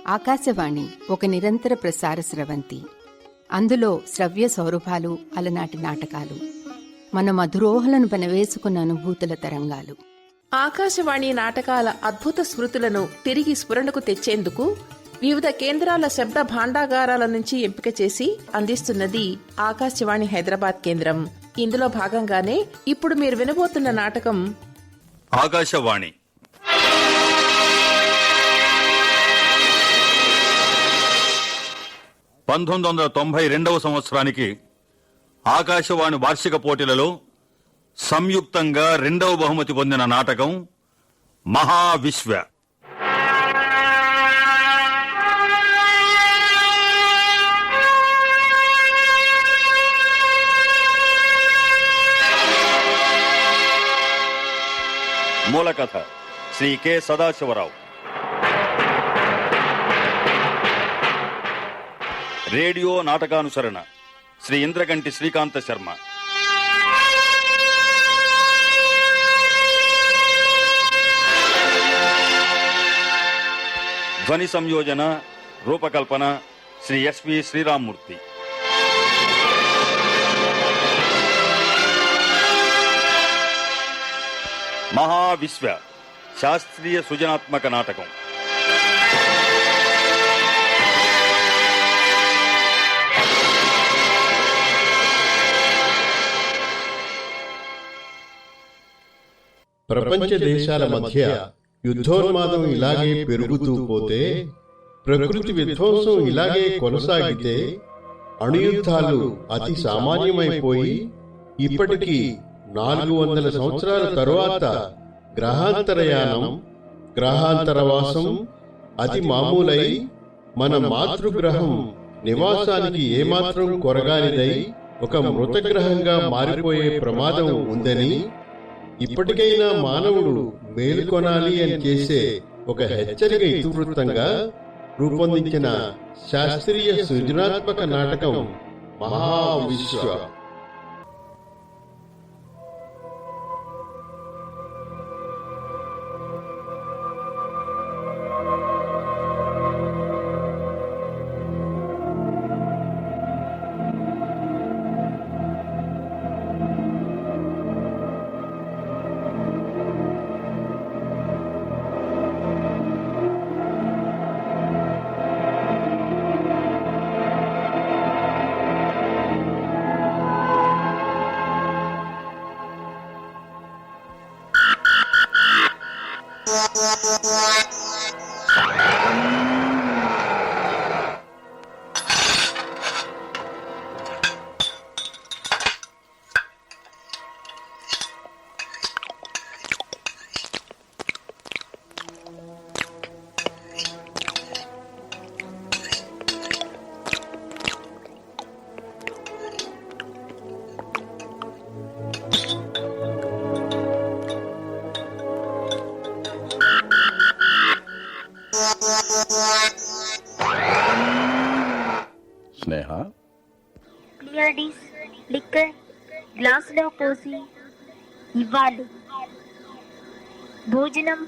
ఆకాశవాణి ఒక నిరంతర ప్రసార స్రవంతి. అందులో శ్రవ్య సౌరభాలు, అలనాటి నాటకాలు, మన మధురోహలను పెనవేసుకున్న అనుభూతుల తరంగాలు. ఆకాశవాణి నాటకాల అద్భుత స్మృతులను తిరిగి స్ఫురణకు తెచ్చేందుకు వివిధ కేంద్రాల శబ్ద భాండాగారాల నుంచి ఎంపిక చేసి అందిస్తున్నది ఆకాశవాణి హైదరాబాద్ కేంద్రం. ఇందులో భాగంగానే ఇప్పుడు మీరు వినబోతున్న నాటకం ఆకాశవాణి. సంవత్సరానికి ఆకాశవాణి వార్షిక పోటీలలో సంయుక్తంగా 2వ బహుమతి పొందిన నాటకం మహావిశ్వ. మూలకథ శ్రీ కె సదాశివరావు. రేడియో నాటకానుసరణ శ్రీ ఇంద్రగంటి శ్రీకాంత శర్మ. ధ్వని సంయోజన రూపకల్పన శ్రీ ఎస్వి శ్రీరామ్మూర్తి. మహావిశ్వ శాస్త్రీయ సృజనాత్మక నాటకం. ప్రపంచ దేశాల మధ్య యుద్ధోన్మాదం ఇలాగే పెరుగుతూ పోతే, ప్రకృతి విధ్వంసం ఇలాగే కొనసాగితే అణుయుద్ధాలు అతి సామాన్యమైపోయి ఇప్పటికీ 400 సంవత్సరాల తరువాత గ్రహాంతరయానం, గ్రహాంతరవాసం అతి మామూలై మన మాతృగ్రహం నివాసానికి ఏమాత్రం కొరగానిదై ఒక మృతగ్రహంగా మారిపోయే ప్రమాదం ఉందని, ఇప్పటికైనా మానవుడు మేలుకొనాలి అని చేసే ఒక హెచ్చరిక ఇతివృత్తంగా రూపొందించిన శాస్త్రీయ సృజనాత్మక నాటకం మహావిశ్వ. స్నేహ, క్లియర్డీస్ లిక్కర్ గ్లాసులో పోసి ఇవ్వాలి. భోజనం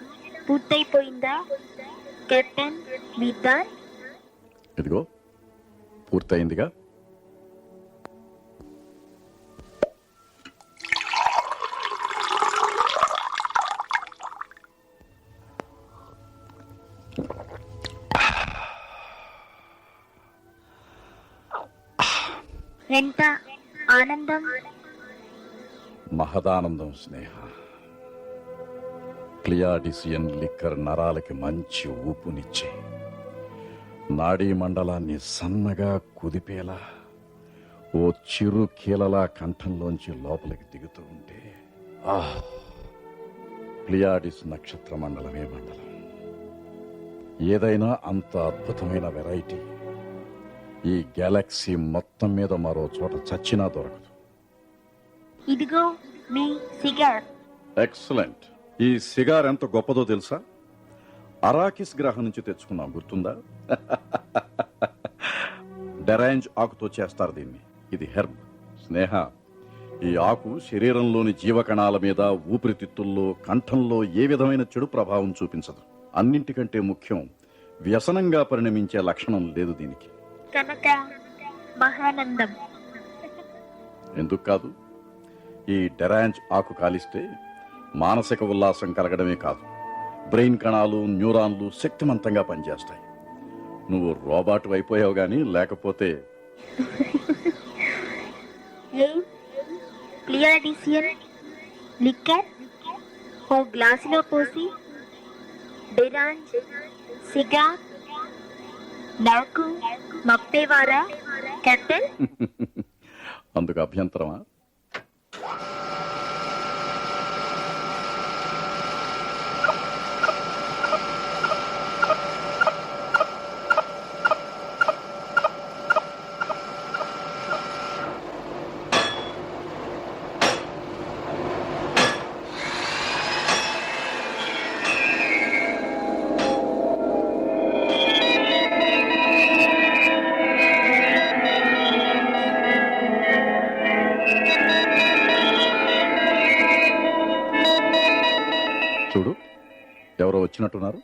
పూర్తయిపోయిందా? కెప్టెన్ విద్వాన్. ఇదిగో పూర్తయిందిగా. ఎంత ఆనందం! మహదానందం స్నేహ. క్లియాడిసియన్ లిక్కర్ నరాలకి మంచి ఊపునిచ్చే, నాడీ మండలాన్ని సన్నగా కుదిపేలా ఓ చిరు కీలలా కంఠంలోంచి లోపలికి దిగుతూ ఉంటే, ప్లియాడిస్ నక్షత్ర మండలమే మండలం. ఏదైనా అంత అద్భుతమైన వెరైటీ ఈ గెలాక్సీ మొత్తం మీద మరో చోట చచ్చినా దొరకదు. ఇదిగో మీ సిగార్. ఎక్సలెంట్. ఈ సిగార్ ఎంత గొప్పదో తెలుసా? అరాకిస్ గ్రహం నుంచి తెచ్చుకున్నాం, గుర్తుందా? డెరాంజ్ ఆకుతో చేస్తారు దీన్ని. ఇది హెర్బ్. స్నేహ, ఈ ఆకు శరీరంలోని జీవకణాల మీద, ఊపిరితిత్తుల్లో, కంఠంలో ఏ విధమైన చెడు ప్రభావం చూపించదు. అన్నింటికంటే ముఖ్యం, వ్యసనంగా పరిణమించే లక్షణం లేదు దీనికి. కనుక మహానందం. ఎందుకు కాదు? ఈ డెరాంజ్ ఆకు కాలిస్తే మానసిక ఉల్లాసం కలగడమే కాదు, బ్రెయిన్ కణాలు, న్యూరాన్లు శక్తిమంతంగా పనిచేస్తాయి. నువ్వు రోబాటు అయిపోయావు గాని, లేకపోతే ఏ క్లియర్డిసియన్ లిక్కర్ ఓ గ్లాసులో పోసి డెరాంజ్ సిగార్ నాకు మప్పేవారా కెప్టెన్? అందుకు అభ్యంతరమా? చూడు, ఎవరో వచ్చినట్టున్నారు.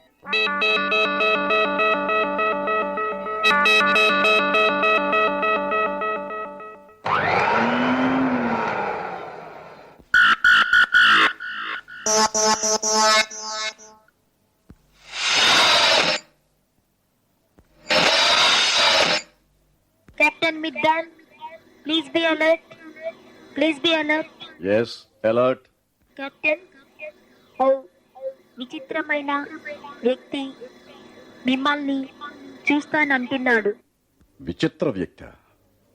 Captain Middan, please be alert. Please be alert. Yes, alert. Captain, ఓ విచిత్రమైన వ్యక్తి మిమ్మల్ని చూస్తానంటున్నాడు. విచిత్ర వ్యక్తి?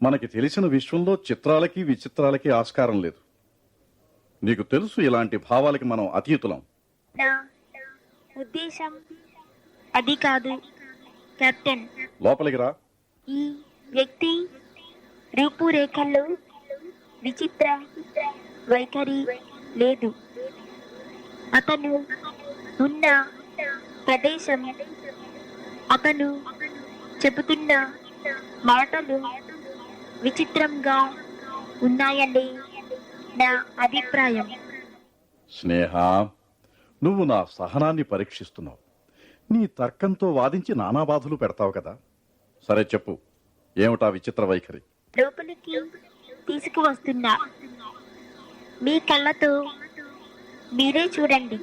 మనకి తెలిసిన విశ్వంలో చిత్రాలకి విచిత్రాలకి ఆస్కారం లేదు. నీకు తెలుసు, ఇలాంటి భావాలకి మనం అతీతులం. నా ఉద్దేశం అది కాదు కెప్టెన్. లోపలికి రా. ఈ వ్యక్తి రూపురేఖల్లో విచిత్ర వైఖరి లేదు. అతను ఉన్న ప్రదేశం, అతను చెబుతున్న మాటలు విచిత్రంగా ఉన్నాయండి నా అభిప్రాయం. స్నేహ, నువ్వు నా సహనాన్ని పరీక్షిస్తున్నావు. నీ తర్కంతో వాదించి నానా బాధలు పెడతావు కదా. సరే చెప్పు, ఏమిటా విచిత్ర వైఖరి? లోపలికి తీసుకువస్తున్నా. మీ కళ్ళతో మీరే చూడండి.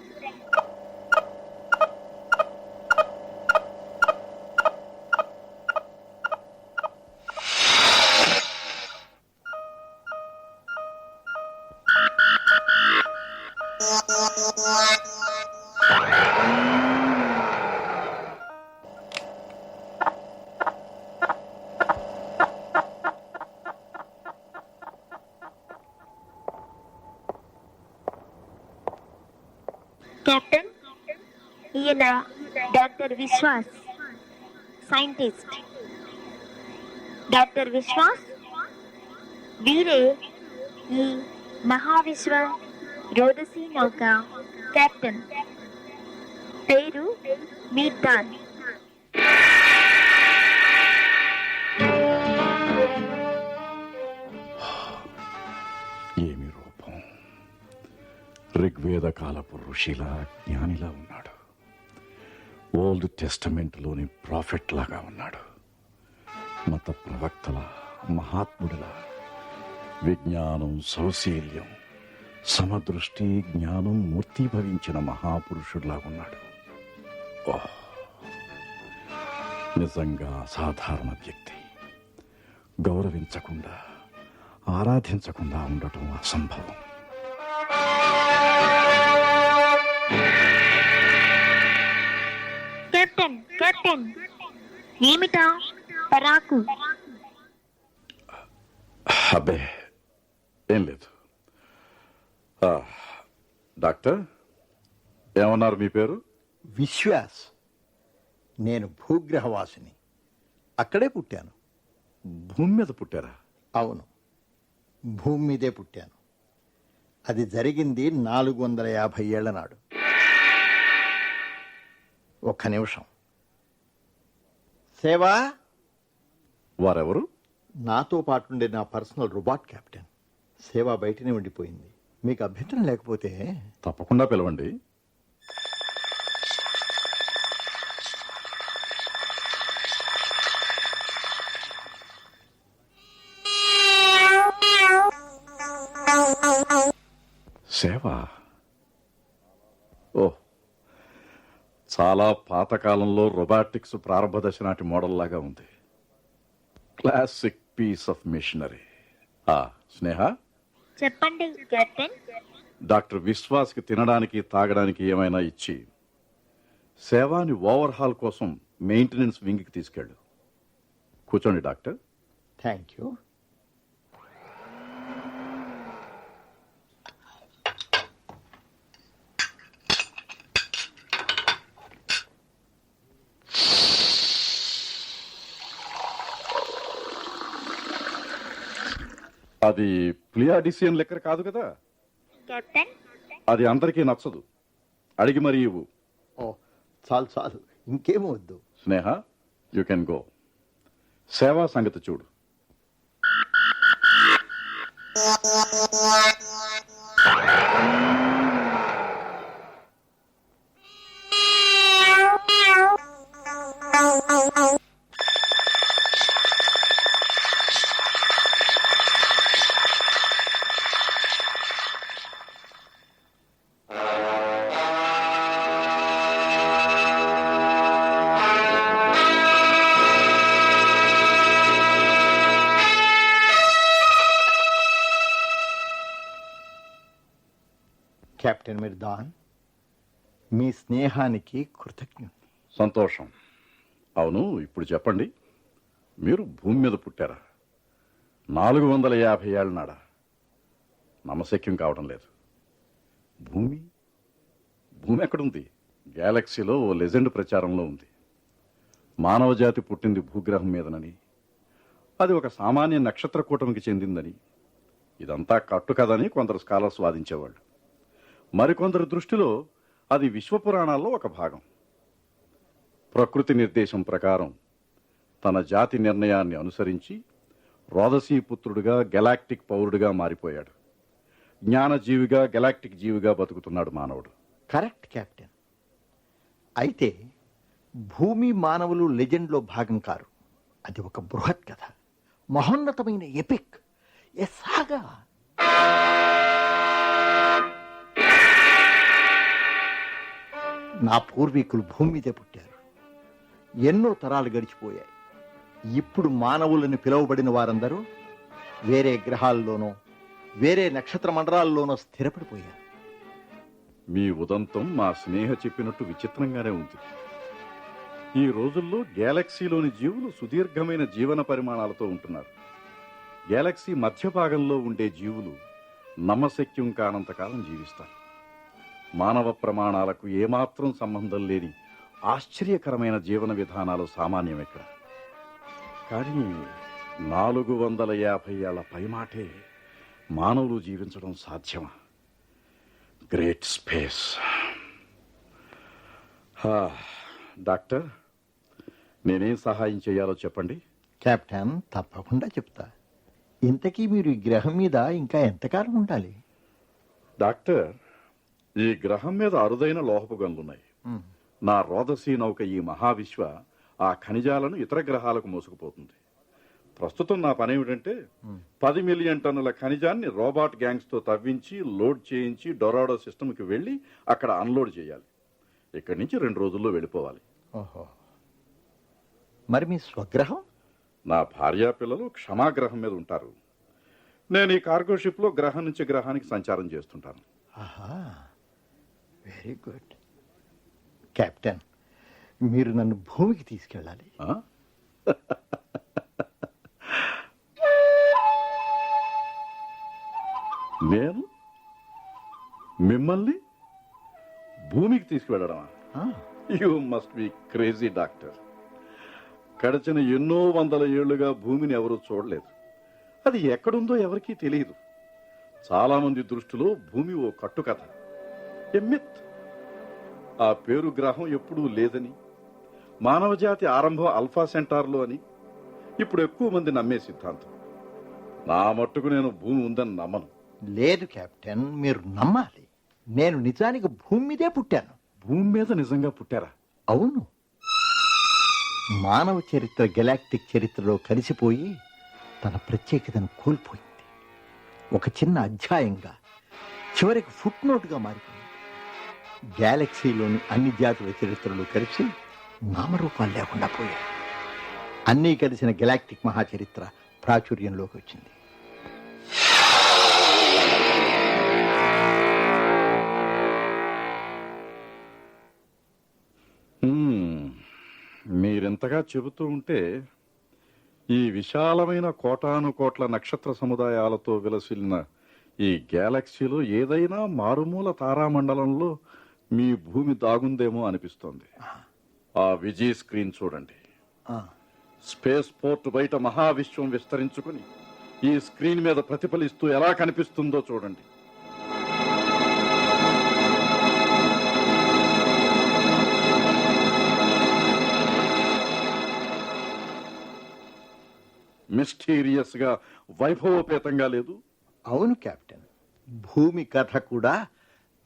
కెప్టెన్, ఈయన doctor Vishwas, scientist. Doctor Vishwas, వీరే ఈ మహావిశ్వ రోదసీ నౌక కెప్టెన్. పేరు మీర్దాన్. ఏమి రూపం! ఋగ్వేద కాలపు ఋషిలా, జ్ఞానిలా ఉన్నాడు. ఓల్డ్ టెస్టమెంట్లోని ప్రాఫెట్ లాగా ఉన్నాడు. మత ప్రవక్తలా, మహాత్ముడిలా, విజ్ఞానం, సౌశీల్యం, సమదృష్టి, జ్ఞానం మూర్తీభవించిన మహాపురుషుడిలా ఉన్నాడు. ఓహ్, నిజంగా సాధారణ వ్యక్తి. గౌరవించకుండా, ఆరాధించకుండా ఉండటం అసంభవం. కెప్టెన్, కెప్టెన్, ఏమిటా పరాకు? అబ్బే, ఏం లేదు. డాక్టర్, ఏమన్నారు మీ పేరు? విశ్వాస్. నేను భూగ్రహవాసిని. అక్కడే పుట్టాను. భూమి మీద పుట్టారా? అవును, భూమి మీదే పుట్టాను. అది జరిగింది 450 ఏళ్ల నాడు. ఒక్క నిమిషం. సేవా, వారెవరు? నాతో పాటుండే నా పర్సనల్ రోబాట్ కెప్టెన్. సేవ బయటనే ఉండిపోయింది. మీకు అభ్యంతరం లేకపోతే తప్పకుండా పిలవండి. సేవ. ఓ, చాలా పాతకాలంలో రొబాటిక్స్ ప్రారంభ దశ నాటి మోడల్ లాగా ఉంది. Classic piece of machinery. Sneha, చెప్పండి కెప్టెన్. డాక్టర్ విశ్వాస్కి తినడానికి తాగడానికి ఏమైనా ఇచ్చి సేవాని ఓవర్హాల్ కోసం మెయింటెనెన్స్ వింగ్కి తీసుకెళ్ళు. కూర్చోండి డాక్టర్. Thank you. అది ప్లియాడిసియన్ లెక్కర్ కాదు కదా. కెప్టెన్, అది అందరికీ నచ్చదు. అడిగి మరీ ఇవ్వు. ఓ, చాలు చాలు, ఇంకేమీ వద్దు. స్నేహ, యూ కెన్ గో. సేవా సంగతి చూడు. కెప్టెన్ మిర్దాన్, మీ స్నేహానికి కృతజ్ఞుని. సంతోషం. అవును, ఇప్పుడు చెప్పండి, మీరు భూమి మీద పుట్టారా? 450 ఏళ్ళ నాడా? నమ్మశక్యం కావడం లేదు. భూమి భూమి ఎక్కడుంది? గ్యాలక్సీలో ఓ లెజెండ్ ప్రచారంలో ఉంది. మానవ జాతి పుట్టింది భూగ్రహం మీదనని, అది ఒక సామాన్య నక్షత్ర కూటమికి చెందిందని. ఇదంతా కట్టు కదని కొందరు స్కాలర్స్ వాదించేవాళ్ళు. మరికొందరు దృష్టిలో అది విశ్వపురాణాల్లో ఒక భాగం. ప్రకృతి నిర్దేశం ప్రకారం తన జాతి నిర్ణయాన్ని అనుసరించి రోదసీ పుత్రుడిగా గెలాక్టిక్ పౌరుడిగా మారిపోయాడు. జ్ఞానజీవిగా గెలాక్టిక్ జీవిగా బతుకుతున్నాడు మానవుడు. Correct captain. అయితే భూమి మానవులు లెజెండ్లో భాగం కారు. అది ఒక బృహత్ కథ, మహోన్నతమైన ఎపిక్, ఎ సాగా. నా పూర్వీకులు భూమి మీదే పుట్టారు. ఎన్నో తరాలు గడిచిపోయాయి. ఇప్పుడు మానవులను పిలువబడిన వారందరూ వేరే గ్రహాల్లోనో వేరే నక్షత్ర మండలాల్లోనో స్థిరపడిపోయారు. మీ ఉదంతం మా స్నేహ చెప్పినట్టు విచిత్రంగానే ఉంది. ఈ రోజుల్లో గ్యాలక్సీలోని జీవులు సుదీర్ఘమైన జీవన పరిమాణాలతో ఉంటున్నారు. గ్యాలక్సీ మధ్య భాగంలో ఉండే జీవులు నమ్మశక్యం కానంతకాలం జీవిస్తారు. మానవ ప్రమాణాలకు ఏమాత్రం సంబంధం లేని ఆశ్చర్యకరమైన జీవన విధానాలు సామాన్యం ఇక్కడ. కానీ 450 ఏళ్ల పైమాటే మానవులు జీవించడం సాధ్యమా? Great space. డాక్టర్, నేనేం సహాయం చేయాలో చెప్పండి. కెప్టెన్, తప్పకుండా చెప్తా. ఇంతకీ మీరు ఈ గ్రహం మీద ఇంకా ఎంతకాలం ఉండాలి? డాక్టర్, ఈ గ్రహం మీద అరుదైన లోహపు గనులున్నాయి. నా రోదసీ నౌక ఈ మహావిశ్వ ఆ ఖనిజాలను ఇతర గ్రహాలకు మోసుకుపోతుంది. ప్రస్తుతం నా పని ఏమిటంటే 10 మిలియన్ టన్నుల ఖనిజాన్ని రోబాట్ గ్యాంగ్స్ తో తవ్వించి లోడ్ చేయించి డొరాడో సిస్టమ్కి వెళ్ళి అక్కడ అన్లోడ్ చేయాలి. ఇక్కడి నుంచి 2 రోజుల్లో వెళ్ళిపోవాలి. ఓహో, మరి మీ స్వగ్రహం? నా భార్యా పిల్లలు క్షమాగ్రహం మీద ఉంటారు. నేను ఈ కార్గో షిప్ లో గ్రహం నుంచి గ్రహానికి సంచారం చేస్తుంటాను. ఆహా, వెరీ గుడ్. కెప్టెన్, మీరు నన్ను భూమికి తీసుకెళ్ళాలి. ఆ? నేను మిమ్మల్ని భూమికి తీసుకువెళ్ళడమా? You must be crazy doctor. గడిచిన ఎన్నో వందల ఏళ్లుగా భూమిని ఎవరూ చూడలేదు. అది ఎక్కడుందో ఎవరికీ తెలియదు. చాలా మంది దృష్టిలో భూమి ఓ కట్టుకథ, ఎ మిత్. ఆ పేరు గ్రహం ఎప్పుడూ లేదని, మానవజాతి ఆరంభం ఆల్ఫా సెంటార్లో అని ఇప్పుడు ఎక్కువ మంది నమ్మే సిద్ధాంతం. నా మట్టుకు నేను భూమి ఉందని నమ్మను. లేదు కెప్టెన్, మీరు నమ్మాలి. నేను నిజానికి భూమి మీదే పుట్టాను. భూమి మీద నిజంగా పుట్టారా? అవును. మానవ చరిత్ర గెలాక్టిక్ చరిత్రలో కలిసిపోయి తన ప్రత్యేకతను కోల్పోయింది. ఒక చిన్న అధ్యాయంగా చివరికి ఫుట్ నోట్గా మారిపోయింది. గ్యాలక్సీలోని అన్ని జాతుల చరిత్రలు కలిసి నామరూపాలు లేకుండా పోయాయి. అన్నీ కలిసిన గెలాక్టిక్ మహాచరిత్ర ప్రాచుర్యంలోకి వచ్చింది. మీరింతగా చెబుతూ ఉంటే ఈ విశాలమైన కోటానుకోట్ల నక్షత్ర సముదాయాలతో విలసిల్లిన ఈ గ్యాలక్సీలో ఏదైనా మారుమూల తారామండలంలో మీ భూమి దాగుందేమో అనిపిస్తోంది. ఆ విజీ స్క్రీన్ చూడండి. స్పేస్ పోర్ట్ బయట మహావిశ్వం విస్తరించుకుని ఈ స్క్రీన్ మీద ప్రతిఫలిస్తూ ఎలా కనిపిస్తుందో చూడండి. మిస్టీరియస్ గా వైభవోపేతంగా లేదు? అవును కెప్టెన్, భూమి కథ కూడా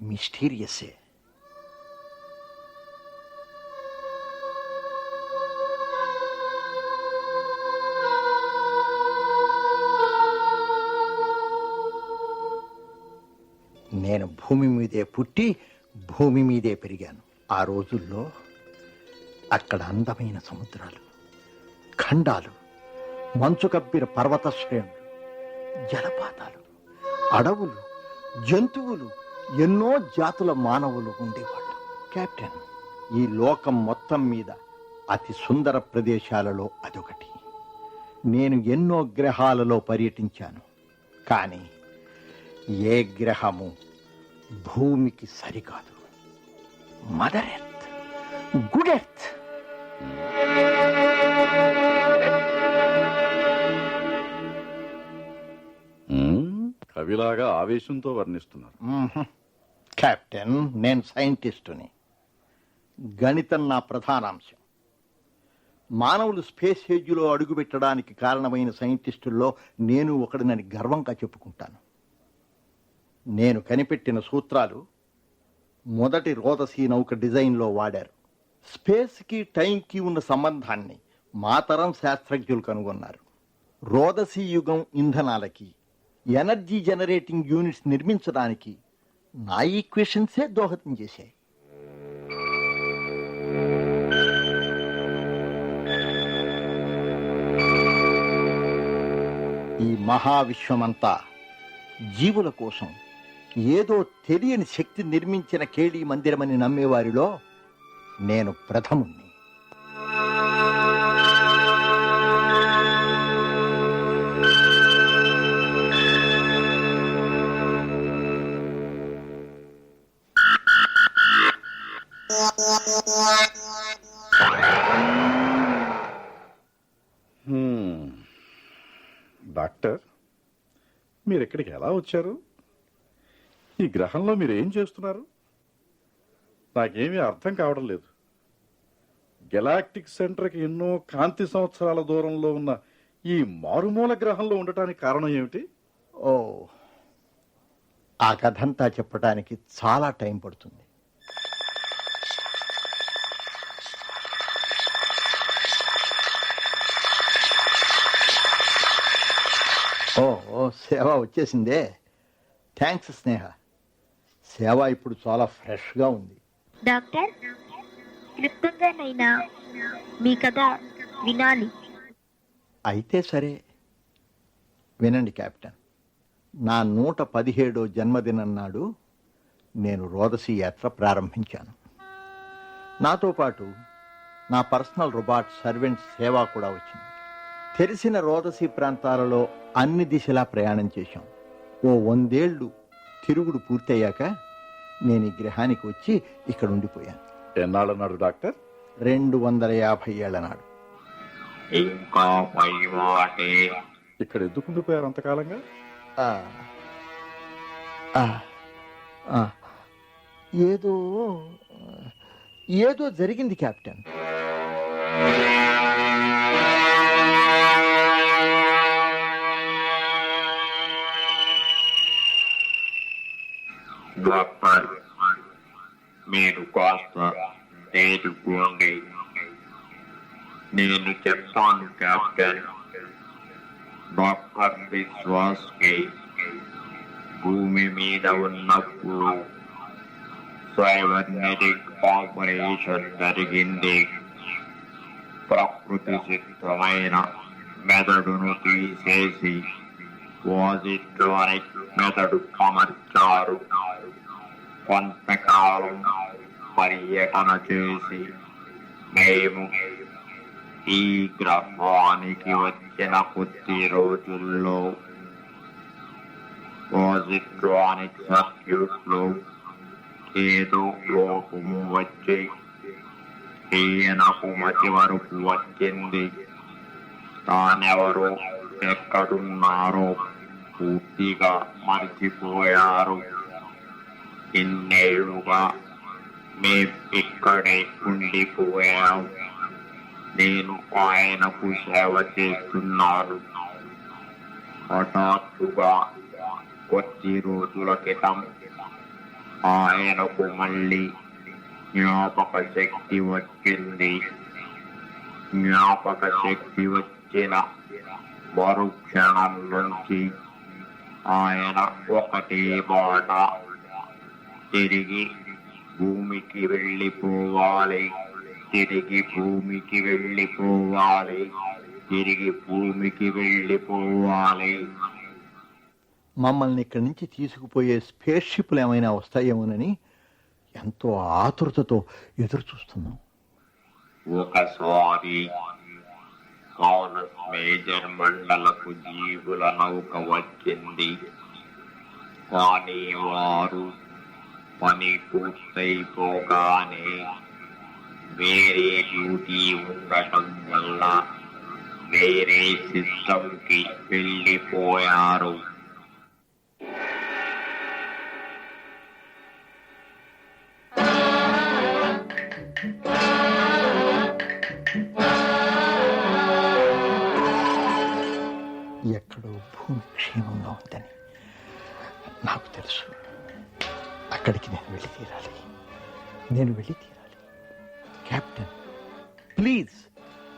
మిస్టీరియసే. నేను భూమి మీదే పుట్టి భూమి మీదే పెరిగాను. ఆ రోజుల్లో అక్కడ అందమైన సముద్రాలు, ఖండాలు, మంచు కప్పిన పర్వత శ్రేణులు, జలపాతాలు, అడవులు, జంతువులు, ఎన్నో జాతుల మానవులు ఉండేవాళ్ళు. కెప్టెన్, ఈ లోకం మొత్తం మీద అతి సుందర ప్రదేశాలలో అదొకటి. నేను ఎన్నో గ్రహాలలో పర్యటించాను, కానీ ఏ గ్రహము భూమికి సరికాదు. Mother earth, good earth. కవిలాగా ఆవేశంతో వర్ణిస్తున్నారు. కెప్టెన్, నేను సైంటిస్టుని. గణితం నా ప్రధానాంశం. మానవులు స్పేస్ ఏజ్లో అడుగుపెట్టడానికి కారణమైన సైంటిస్టుల్లో నేను ఒకడినని గర్వంగా చెప్పుకుంటాను. నేను కనిపెట్టిన సూత్రాలు మొదటి రోదసీ నౌక డిజైన్లో వాడారు. స్పేస్కి టైంకి ఉన్న సంబంధాన్ని మా తరం శాస్త్రజ్ఞులు కనుగొన్నారు. రోదసీ యుగం ఇంధనాలకి, ఎనర్జీ జనరేటింగ్ యూనిట్స్ నిర్మించడానికి నా ఈక్వేషన్సే దోహదం చేశాయి. ఈ మహావిశ్వమంతా జీవుల కోసం ఏదో తెలియని శక్తి నిర్మించిన కేళీ మందిరమని నమ్మేవారిలో నేను ప్రథముణ్ణి. డాక్టర్, మీరు ఇక్కడికి ఎలా వచ్చారు? ఈ గ్రహంలో మీరు ఏం చేస్తున్నారు? నాకేమీ అర్థం కావడం లేదు. గెలాక్టిక్ సెంటర్కి ఎన్నో కాంతి సంవత్సరాల దూరంలో ఉన్న ఈ మారుమూల గ్రహంలో ఉండటానికి కారణం ఏమిటి? ఓ, ఆ కథంతా చెప్పడానికి చాలా టైం పడుతుంది. ఓ, సేవ వచ్చేసిందే. థ్యాంక్స్ స్నేహ. సేవ ఇప్పుడు చాలా ఫ్రెష్గా ఉంది. డాక్టర్, క్లుప్తంగానైనా మీ కథ వినాలి. అయితే సరే, వినండి కెప్టెన్. నా 117వ జన్మదినం నాడు నేను రోదసీ యాత్ర ప్రారంభించాను. నాతో పాటు నా పర్సనల్ రోబాట్ సర్వెంట్ సేవ కూడా వచ్చింది. తెలిసిన రోదసీ ప్రాంతాలలో అన్ని దిశలా ప్రయాణం చేశాం. ఓ 100 ఏళ్ళు తిరుగుడు పూర్తయ్యాక నేను ఈ గ్రహానికి వచ్చి ఇక్కడ ఉండిపోయాను. ఎన్నాళ్ళ నాడు డాక్టర్? 250 ఏళ్ల నాడు. ఇక్కడ ఎందుకు ఉండిపోయారు అంతకాలంగా? ఏదో జరిగింది కెప్టెన్. డాక్టర్, మీరు కాస్త నేర్చుకోండి. నేను చెప్తాను కెప్టెన్. డాక్టర్ విశ్వాస్కి భూమి మీద ఉన్నప్పుడు సైబర్నెటిక్ ఆపరేషన్ జరిగింది. ప్రకృతి సిద్ధమైన మెదడును తీసేసి పాజిట్రానిక్ మెదడు అమర్చారు. కొంతకాలం పర్యటన చేసి మేము ఈ గ్రహానికి వచ్చిన కొద్ది రోజుల్లో పాజిట్రానిక్ సర్క్యూట్ లో ఏదో లోపం వచ్చి ఈయనకు మతి వరకు వచ్చింది. తానెవరో ఎక్కడున్నారో పూర్తిగా మర్చిపోయారు. ఇన్నేళ్లుగా మేం ఇక్కడే ఉండిపోయాం. నేను ఆయనకు సేవ చేస్తున్నాను. హఠాత్తుగా కొద్ది రోజుల క్రితం ఆయనకు మళ్ళీ జ్ఞాపక శక్తి వచ్చింది. జ్ఞాపక శక్తి వచ్చిన మరుక్షణం నుంచి ఆయన ఒకటే మాట, తిరిగి భూమికి వెళ్ళిపోవాలి, తిరిగి భూమికి వెళ్ళిపోవాలి, తిరిగి భూమికి వెళ్ళిపోవాలి. మమ్మల్ని ఇక్కడి నుంచి తీసుకుపోయే స్పేస్ షిప్లు ఏమైనా వస్తాయేమోనని ఎంతో ఆతురతతో ఎదురు చూస్తున్నాం. ఒకసారి కానస్ మేజర్ మండలకు జీవుల నౌక వచ్చింది. కానీ వారు పని పూర్తయిపోగానే వేరే డ్యూటీ ఉండటం వల్ల వేరే సిస్టంకి వెళ్ళిపోయారు. ఎక్కడో భూమి క్షేమంగా ఉందని నాకు తెలుసు. అక్కడికి నేను వెళ్ళి తీరాలి. కెప్టెన్, ప్లీజ్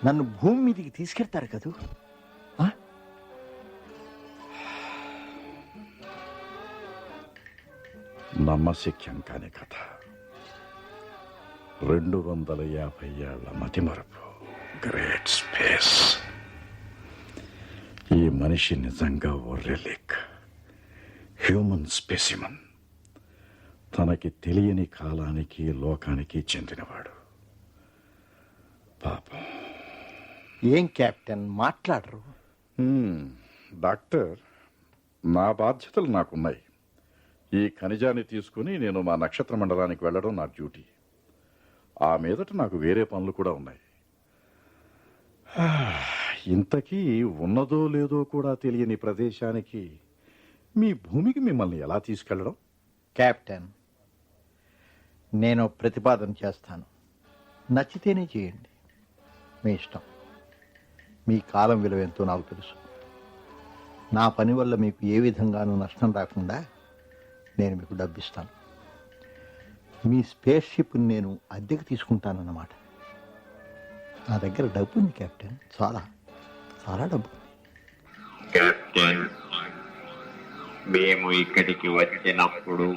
నన్ను భూమి మీదకి తీసుకెళ్తారు కదూ? నమ్మశక్యం కాని కథ. 250 ఏళ్ల మతిమరుపు, గ్రేట్ స్పేస్. ఈ మనిషి నిజంగా ఓ రెలిక్, హ్యూమన్ స్పెసిమన్. తనకి తెలియని కాలానికి లోకానికి చెందినవాడు. పాపం. ఏం కెప్టెన్ మాట్లాడరు? డాక్టర్, నా బాధ్యతలు నాకున్నాయి. ఈ ఖనిజాన్ని తీసుకుని నేను మా నక్షత్ర మండలానికి వెళ్ళడం నా డ్యూటీ. ఆ మీదట నాకు వేరే పనులు కూడా ఉన్నాయి. ఇంతకీ ఉన్నదో లేదో కూడా తెలియని ప్రదేశానికి, మీ భూమికి మిమ్మల్ని ఎలా తీసుకెళ్లడం? కెప్టెన్, నేను ప్రతిపాదన చేస్తాను. నచ్చితేనే చేయండి, మీ ఇష్టం. మీ కాలం విలువ ఎంతో నాకు తెలుసు. నా పని వల్ల మీకు ఏ విధంగానూ నష్టం రాకుండా నేను మీకు డబ్బిస్తాను. మీ స్పేస్ షిప్ని నేను అద్దెకు తీసుకుంటానన్నమాట. నా దగ్గర డబ్బు ఉంది కెప్టెన్, చాలా చాలా డబ్బు. కెప్టెన్, మేము ఇక్కడికి వచ్చినప్పుడు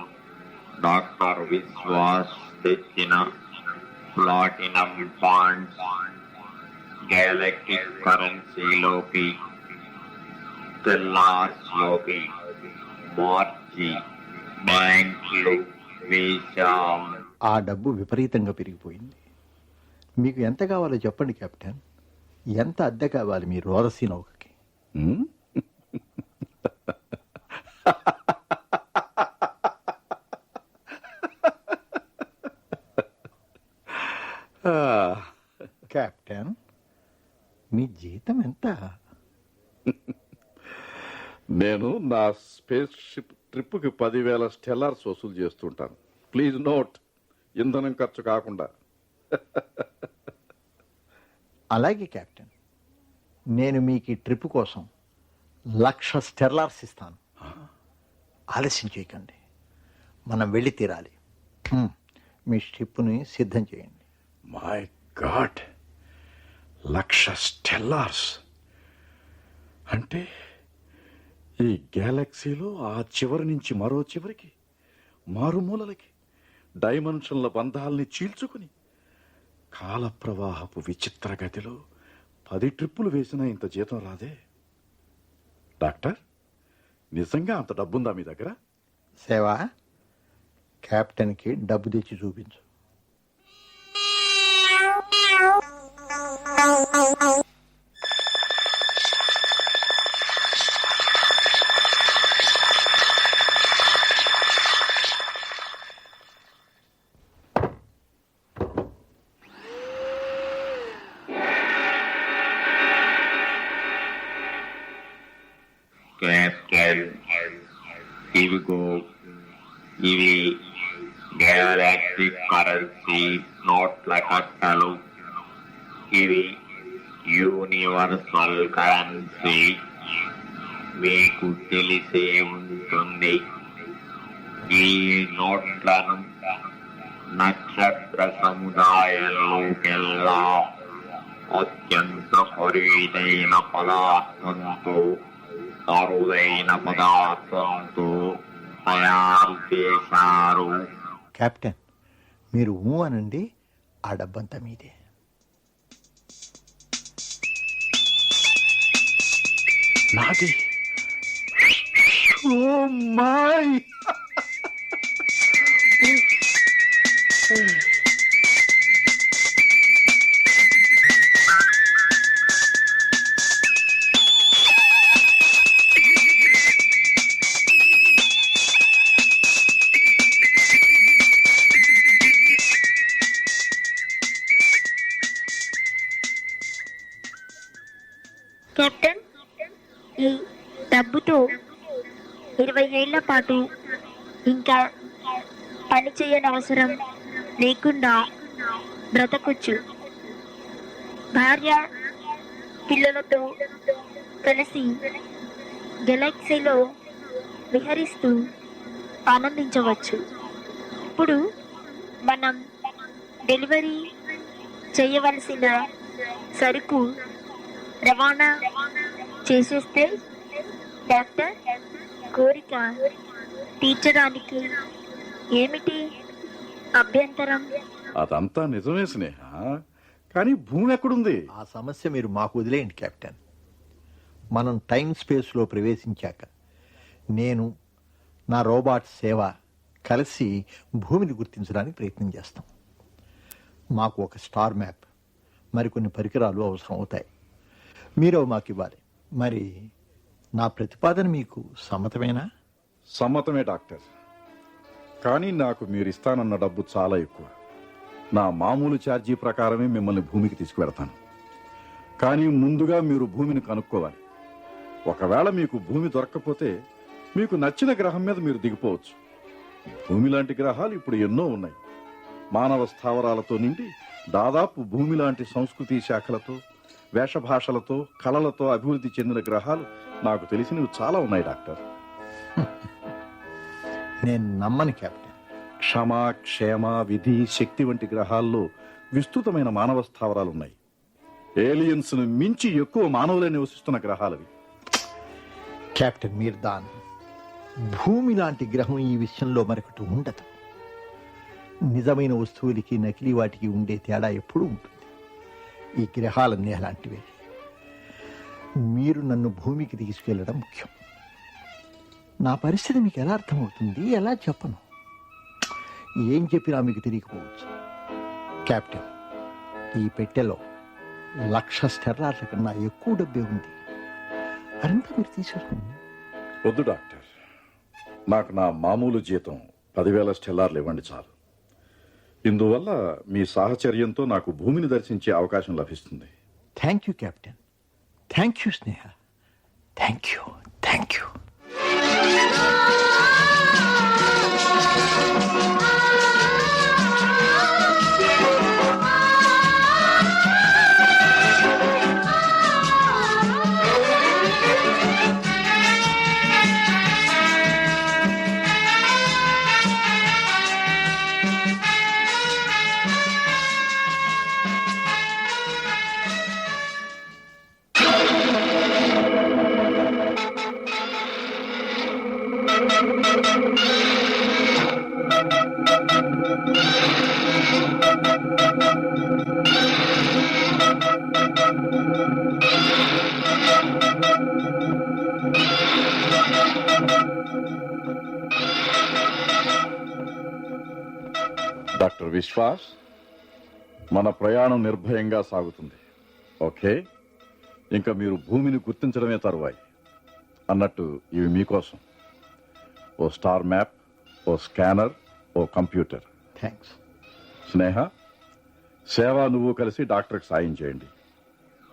డాక్టర్ విశ్వాస్ తెచ్చిన ప్లాటినం బాండ్స్ గ్యాలక్టిక్ కరెన్సీలోకి, తెల్లార్స్లోకి మార్చి బ్యాంకులు వేశాం. ఆ డబ్బు విపరీతంగా పెరిగిపోయింది. మీకు ఎంత కావాలో చెప్పండి కెప్టెన్. ఎంత అద్దె కావాలి మీ రోదసీ నౌకకి? కెప్టెన్, మీ జీతం ఎంత? నేను నా స్పేస్ షిప్ ట్రిప్కి 10,000 స్టెల్లార్స్ వసూలు చేస్తుంటాను. ప్లీజ్ నోట్, ఇంధనం ఖర్చు కాకుండా. అలాగే కెప్టెన్, నేను మీకు ఈ ట్రిప్ కోసం 1,00,000 స్టెర్లార్స్ ఇస్తాను. ఆలస్యం చేయకండి, మనం వెళ్ళి తీరాలి. మీ షిప్ని సిద్ధం చేయండి. మై గాడ్, 1,00,000 స్టెల్లార్స్ అంటే ఈ గ్యాలక్సీలో ఆ చివరి నుంచి మరో చివరికి మారుమూలలకి డైమెన్షన్ల బంధాల్ని చీల్చుకుని కాల ప్రవాహపు విచిత్ర గతిలో 10 ట్రిప్పులు వేసినా ఇంత జీతం రాదే. డాక్టర్, నిజంగా అంత డబ్బుందా మీ దగ్గర? సేవా, కెప్టెన్కి డబ్బు తెచ్చి చూపించు. Captain, ఇవిగో ఇవి గ్యాలాక్టిక్ కరెన్సీ నోట్ల కట్టలు. ఇవి యూనివర్సల్ కరెన్సీ. మీకు తెలిసే ఉంటుంది, ఈ నోట్లను నక్షత్ర సముదాయంలోకెల్లా అత్యంత ఖరీదైన పదార్థంతో అరుదైన పదార్థంతో తయారు చేశారు. కెప్టెన్, మీరు ఊ అనండి, ఆ డబ్బంతా మీదే. నాది. Oh my! కెప్టెన్, ఈ డబ్బుతో 20 ఏళ్ల పాటు ఇంకా పని చేయని అవసరం లేకుండా బ్రతకొచ్చు. భార్య పిల్లలతో కలిసి గెలాక్సీలో విహరిస్తూ ఆనందించవచ్చు. ఇప్పుడు మనం డెలివరీ చేయవలసిన సరుకు రవాణా చేసేస్తే డాక్టర్ కోరిక తీర్చడానికి ఏమిటి అభ్యంతరం? అదంతా నిజమే స్నేహ, కానీ భూమి ఎక్కడుంది? ఆ సమస్య మీరు మాకు వదిలేయండి కెప్టెన్. మనం టైం స్పేస్లో ప్రవేశించాక నేను, నా రోబాట్ సేవ కలిసి భూమిని గుర్తించడానికి ప్రయత్నం చేస్తాం. మాకు ఒక స్టార్ మ్యాప్, మరికొన్ని పరికరాలు అవసరం అవుతాయి. మీరు మాకు ఇవ్వాలి. మరి నా ప్రతిపాదన మీకు సమ్మతమేనా? సమ్మతమే డాక్టర్, కానీ నాకు మీరు ఇస్తానన్న డబ్బు చాలా ఎక్కువ. నా మామూలు ఛార్జీ ప్రకారమే మిమ్మల్ని భూమికి తీసుకువెడతాను. కానీ ముందుగా మీరు భూమిని కనుక్కోవాలి. ఒకవేళ మీకు భూమి దొరక్కపోతే మీకు నచ్చిన గ్రహం మీద మీరు దిగిపోవచ్చు. భూమి లాంటి గ్రహాలు ఇప్పుడు ఎన్నో ఉన్నాయి. మానవ స్థావరాలతో నిండి దాదాపు భూమి లాంటి సంస్కృతి శాఖలతో, వేషభాషలతో, కళలతో అభివృద్ధి చెందిన గ్రహాలు నాకు తెలిసినవి చాలా ఉన్నాయి డాక్టర్. నేను నమ్మను కెప్టెన్. క్షమ, క్షేమ, విధి, శక్తి వంటి గ్రహాల్లో విస్తృతమైన మానవ స్థావరాలున్నాయి. ఏలియన్స్ ను మించి ఎక్కువ మానవులే నివసిస్తున్న గ్రహాలవి. కెప్టెన్ మీరు దాని భూమి లాంటి గ్రహం ఈ విషయంలో మరొకటి ఉండదు. నిజమైన వస్తువులకి నకిలీ వాటికి ఉండే తేడా ఎప్పుడూ ఉంటుంది. ఈ గ్రహాలన్నీ అలాంటివే. మీరు నన్ను భూమికి తీసుకెళ్లడం ముఖ్యం. నా పరిస్థితి మీకు ఎలా అర్థమవుతుంది, ఎలా చెప్పను? ఏం చెప్పినా మీకు తెలియకపోవచ్చు. కెప్టెన్, ఈ పెట్టెలో 1,00,000 స్టెర్లార్ల కన్నా ఎక్కువ డబ్బే ఉంది. అదంతా మీరు తీసేసుకోండి. వద్దు డాక్టర్, నాకు నా మామూలు జీతం 10,000 స్టెల్లార్లు ఇవ్వండి చాలు. ఇందువల్ల మీ సాహచర్యంతో నాకు భూమిని దర్శించే అవకాశం లభిస్తుంది. Thank you captain. Thank you Sneha. Thank you, thank you. Doctor Vishwas, మన ప్రయాణం నిర్భయంగా సాగుతుంది. ఓకే, ఇంకా మీరు భూమిని గుర్తించడమే తరువాయి. అన్నట్టు ఇవి మీకోసం. ఓ స్టార్ మ్యాప్, ఓ స్కానర్, ఓ కంప్యూటర్. థ్యాంక్స్. స్నేహ, సేవ, నువ్వు కలిసి డాక్టర్కి సాయం చేయండి.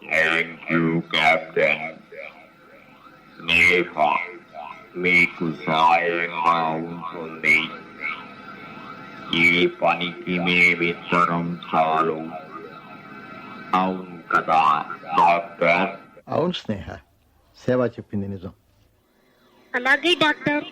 Thank you captain. స్నేహ మీకు సాయంగా ఉంటుంది. ఈ పనికి మేమిద్దరం చాలు. అవును కదా డాక్టర్? అవును స్నేహ, సేవ చెప్పింది నిజం. అలాగే డాక్టర్.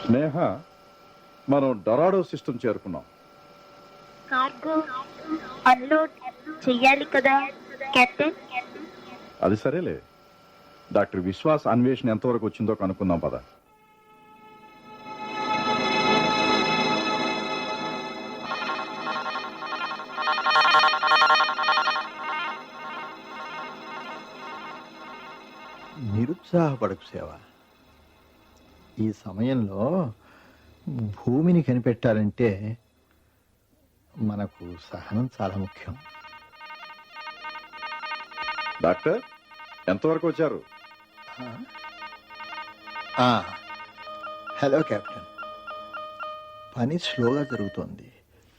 స్నేహ, మనం డొరాడో సిస్టమ్ చేరుకున్నాం. కార్గో అన్లోడ్ చెయ్యాలి కదా కెప్టెన్? అది సరేలే. డాక్టర్ విశ్వాస్ అన్వేషణ ఎంతవరకు వచ్చిందో కనుక్కుందాం పద. నిరుత్సాహపడకు సేవ. ఈ సమయంలో భూమిని కనిపెట్టాలంటే మనకు సహనం చాలా ముఖ్యం. డాక్టర్, ఎంతవరకు వచ్చారు? హలో కెప్టెన్, పని స్లోగా జరుగుతోంది,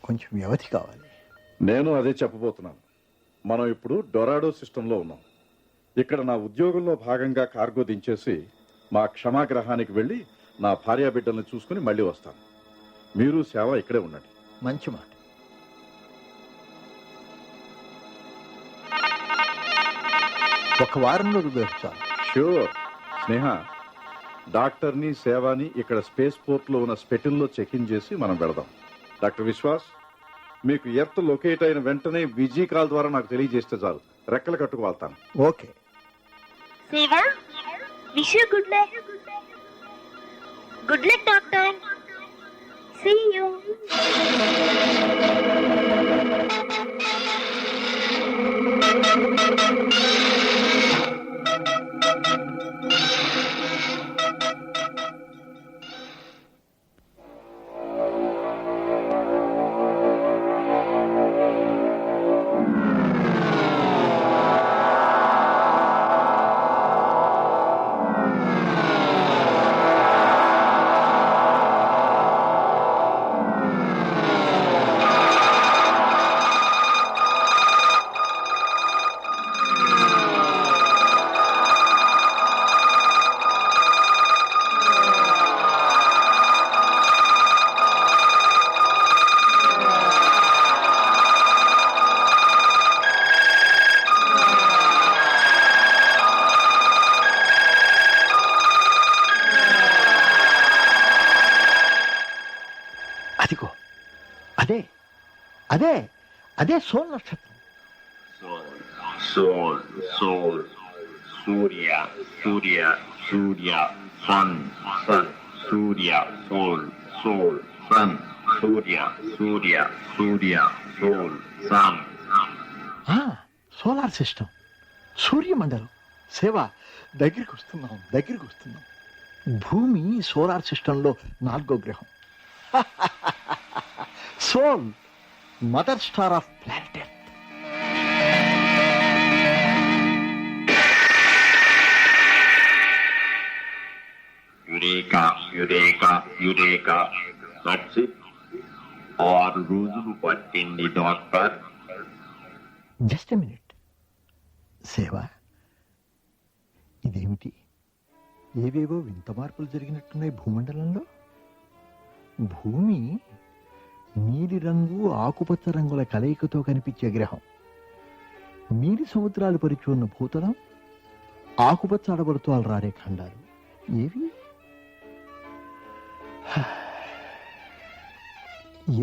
కొంచెం వ్యవధి కావాలి. నేను అదే చెప్పబోతున్నాను. మనం ఇప్పుడు డొరాడో సిస్టంలో ఉన్నాం. ఇక్కడ నా ఉద్యోగంలో భాగంగా కార్గో దించేసి మా క్షమాగ్రహానికి వెళ్ళి నా భార్యా బిడ్డల్ని చూసుకుని మళ్ళీ వస్తాను. మీరు సేవ ఇక్కడే ఉండండి. మంచి మాట. ఒక వారం రోజులు చాలు. ష్యూర్. స్నేహ, డాక్టర్ని సేవాని ఇక్కడ స్పేస్ పోర్ట్ లో ఉన్న స్పెటిల్లో చెక్ ఇన్ చేసి మనం వెళదాం. డాక్టర్ విశ్వాస్, మీకు ఎర్త్ లొకేట్ అయిన వెంటనే బిజీ కాల్ ద్వారా నాకు తెలియజేస్తే చాలు, రెక్కలు కట్టుకు వెళ్తాను. Okay. Seva, wish you good luck. Good luck doctor. See you. అదిగో, అదే అదే అదే సోల్ నక్షత్రం. Sol, Sol, Surya, Surya, Surya, Sun, Sun, Surya, Sol, Sol, Sun, Surya, Surya, Surya, Sol, Sun. Solar system, సూర్యమండలం. సేవ, దగ్గరికి వస్తున్నాం. భూమి సోలార్ సిస్టంలో 4వ గ్రహం. Sol mother star of planet earth. Eureka eureka eureka. That's it. 6 రోజులు పట్టింది డాక్టర్. Just a minute. సేవ, ఇదేమిటి? ఏవేవో వింత మార్పులు జరిగినట్టున్నాయి భూమండలంలో. భూమి నీలి రంగు ఆకుపచ్చ రంగుల కలయికతో కనిపించే గ్రహం. నీలి సముద్రాలు పరిచి ఉన్న భూతలం, ఆకుపచ్చ అడవులతో అలరారే ఖండాలు. ఏవి?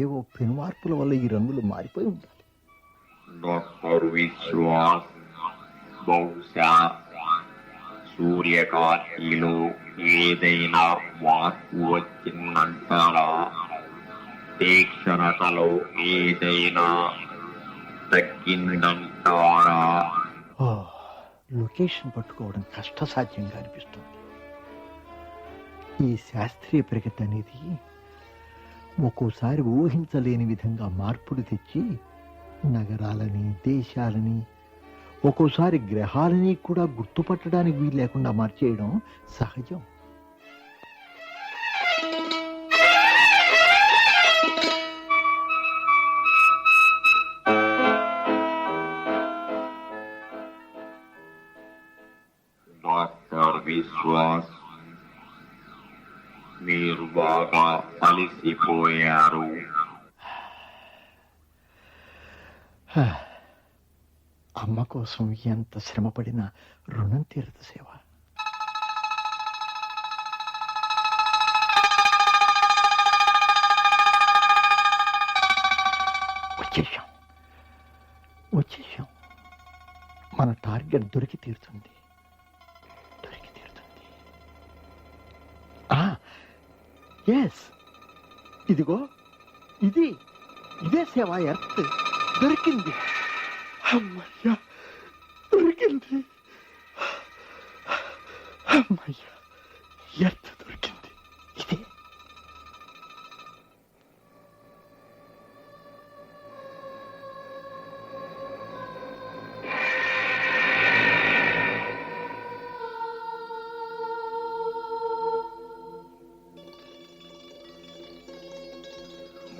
ఏవో పెను మార్పుల వల్ల ఈ రంగులు మారిపోయి ఉండాలి. డాక్టర్ విశ్వాస్, బహుశా సూర్యకాంతిలో ఏదైనా మార్పు వచ్చిందంటారా? తీక్షణతలో ఏదైనా తగ్గిందంటారా? లొకేషన్ పట్టుకోవడం కష్టసాధ్యంగా అనిపిస్తుంది. ఈ శాస్త్రీయ ప్రగతి అనేది ఒక్కోసారి ఊహించలేని విధంగా మార్పులు తెచ్చి నగరాలని, దేశాలని, ఒక్కోసారి గ్రహాలని కూడా గుర్తుపట్టడానికి వీలు లేకుండా మార్చేయడం సహజం. డాక్టర్ విశ్వాస్, మీరు బాగా అలసిపోయారు. అమ్మ కోసం ఎంత శ్రమపడినా రుణం తీరదు సేవ. వచ్చేసాం. మన టార్గెట్ దొరికి తీరుతుంది. ఎస్, ఇదిగో ఇదే సేవ. ఎర్త్ దొరికింది. అమ్మయ్యా, దొరికింది. అమ్మయ్యా, ఎర్త్ దొరికింది. ఇదే.